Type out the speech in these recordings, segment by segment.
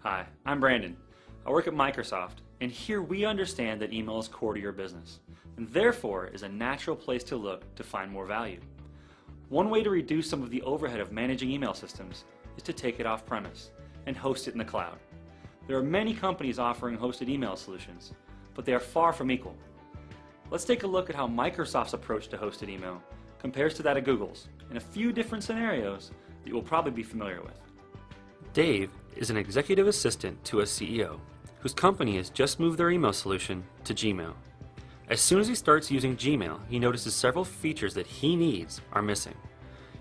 Hi, I'm Brandon. I work at Microsoft, and here we understand that email is core to your business, and therefore is a natural place to look to find more value. One way to reduce some of the overhead of managing email systems is to take it off-premise and host it in the cloud. There are many companies offering hosted email solutions, but they are far from equal. Let's take a look at how Microsoft's approach to hosted email compares to that of Google's in a few different scenarios that you will probably be familiar with. Dave is an executive assistant to a CEO whose company has just moved their email solution to Gmail. As soon as he starts using Gmail, he notices several features that he needs are missing.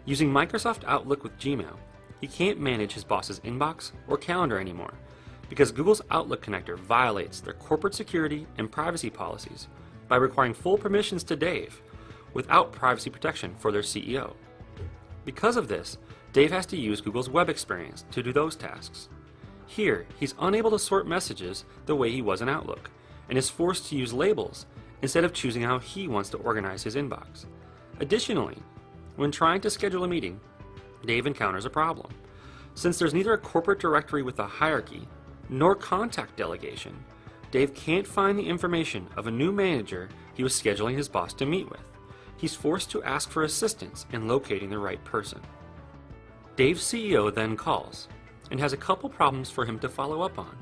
Using Microsoft Outlook with Gmail, he can't manage his boss's inbox or calendar anymore because Google's Outlook connector violates their corporate security and privacy policies by requiring full permissions to Dave without privacy protection for their CEO. Because of this, Dave has to use Google's web experience to do those tasks. Here, he's unable to sort messages the way he was in Outlook and is forced to use labels instead of choosing how he wants to organize his inbox. Additionally, when trying to schedule a meeting, Dave encounters a problem. Since there's neither a corporate directory with a hierarchy nor contact delegation, Dave can't find the information of a new manager he was scheduling his boss to meet with. He's forced to ask for assistance in locating the right person. Dave's CEO then calls and has a couple problems for him to follow up on.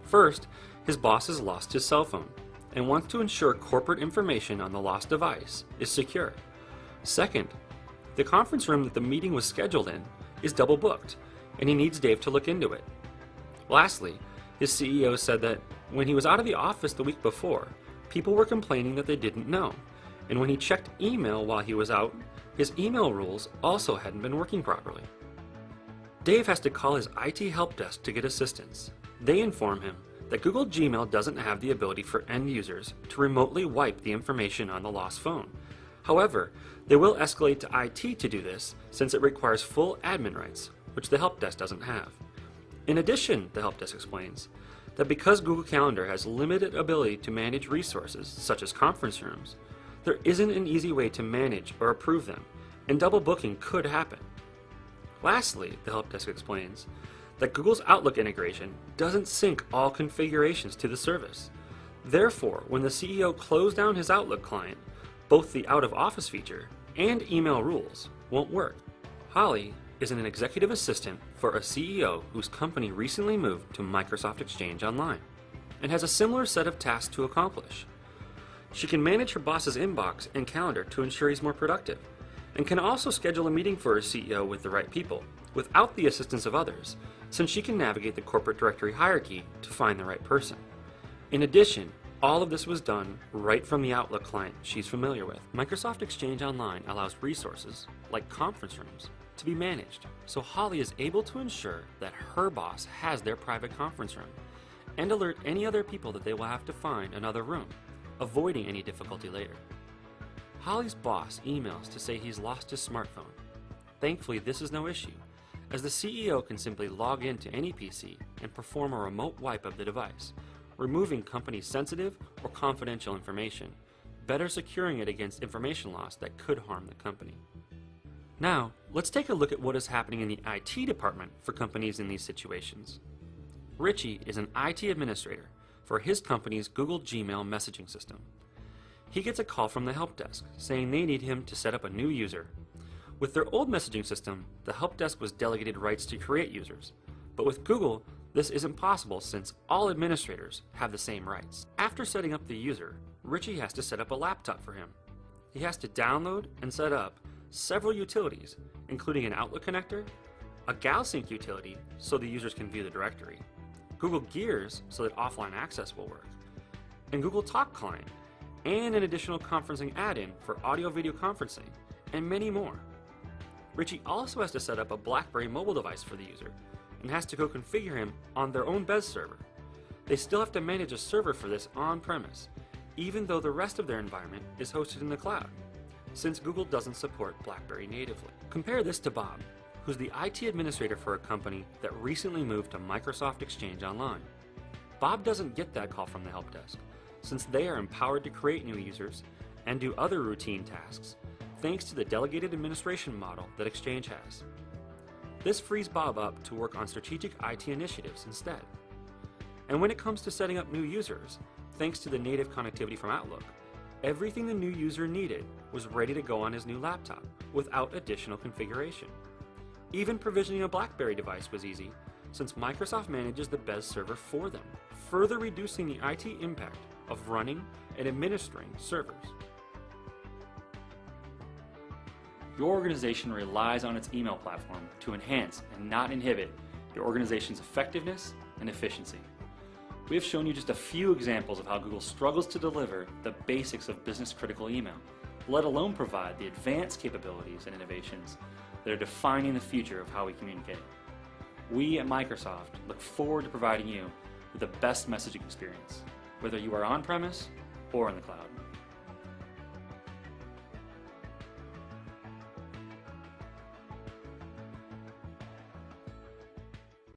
First, his boss has lost his cell phone and wants to ensure corporate information on the lost device is secure. Second, the conference room that the meeting was scheduled in is double booked and he needs Dave to look into it. Lastly, his CEO said that when he was out of the office the week before, people were complaining that they didn't know, and when he checked email while he was out, his email rules also hadn't been working properly. Dave has to call his IT help desk to get assistance. They inform him that Google Gmail doesn't have the ability for end users to remotely wipe the information on the lost phone. However, they will escalate to IT to do this since it requires full admin rights, which the help desk doesn't have. In addition, the help desk explains that because Google Calendar has limited ability to manage resources such as conference rooms, there isn't an easy way to manage or approve them, and double booking could happen. Lastly, the help desk explains that Google's Outlook integration doesn't sync all configurations to the service. Therefore, when the CEO closed down his Outlook client, both the out-of-office feature and email rules won't work. Holly is an executive assistant for a CEO whose company recently moved to Microsoft Exchange Online and has a similar set of tasks to accomplish. She can manage her boss's inbox and calendar to ensure he's more productive, and can also schedule a meeting for her CEO with the right people, without the assistance of others, since she can navigate the corporate directory hierarchy to find the right person. In addition, all of this was done right from the Outlook client she's familiar with. Microsoft Exchange Online allows resources, like conference rooms, to be managed, so Holly is able to ensure that her boss has their private conference room, and alert any other people that they will have to find another room, avoiding any difficulty later. Holly's boss emails to say he's lost his smartphone. Thankfully, this is no issue, as the CEO can simply log into any PC and perform a remote wipe of the device, removing company sensitive or confidential information, better securing it against information loss that could harm the company. Now, let's take a look at what is happening in the IT department for companies in these situations. Richie is an IT administrator for his company's Google Gmail messaging system. He gets a call from the help desk saying they need him to set up a new user. With their old messaging system, the help desk was delegated rights to create users, but with Google, this isn't possible since all administrators have the same rights. After setting up the user, Richie has to set up a laptop for him. He has to download and set up several utilities, including an Outlook connector, a GalSync utility so the users can view the directory, Google Gears so that offline access will work, and Google Talk Client, and an additional conferencing add-in for audio-video conferencing, and many more. Richie also has to set up a BlackBerry mobile device for the user, and has to go configure him on their own Bez server. They still have to manage a server for this on-premise, even though the rest of their environment is hosted in the cloud, since Google doesn't support BlackBerry natively. Compare this to Bob, who's the IT administrator for a company that recently moved to Microsoft Exchange Online. Bob doesn't get that call from the help desk, since they are empowered to create new users and do other routine tasks, thanks to the delegated administration model that Exchange has. This frees Bob up to work on strategic IT initiatives instead. And when it comes to setting up new users, thanks to the native connectivity from Outlook, everything the new user needed was ready to go on his new laptop without additional configuration. Even provisioning a BlackBerry device was easy, since Microsoft manages the BES server for them, further reducing the IT impact of running and administering servers. Your organization relies on its email platform to enhance and not inhibit your organization's effectiveness and efficiency. We have shown you just a few examples of how Google struggles to deliver the basics of business-critical email, let alone provide the advanced capabilities and innovations that are defining the future of how we communicate. We at Microsoft look forward to providing you with the best messaging experience, whether you are on-premise or in the cloud.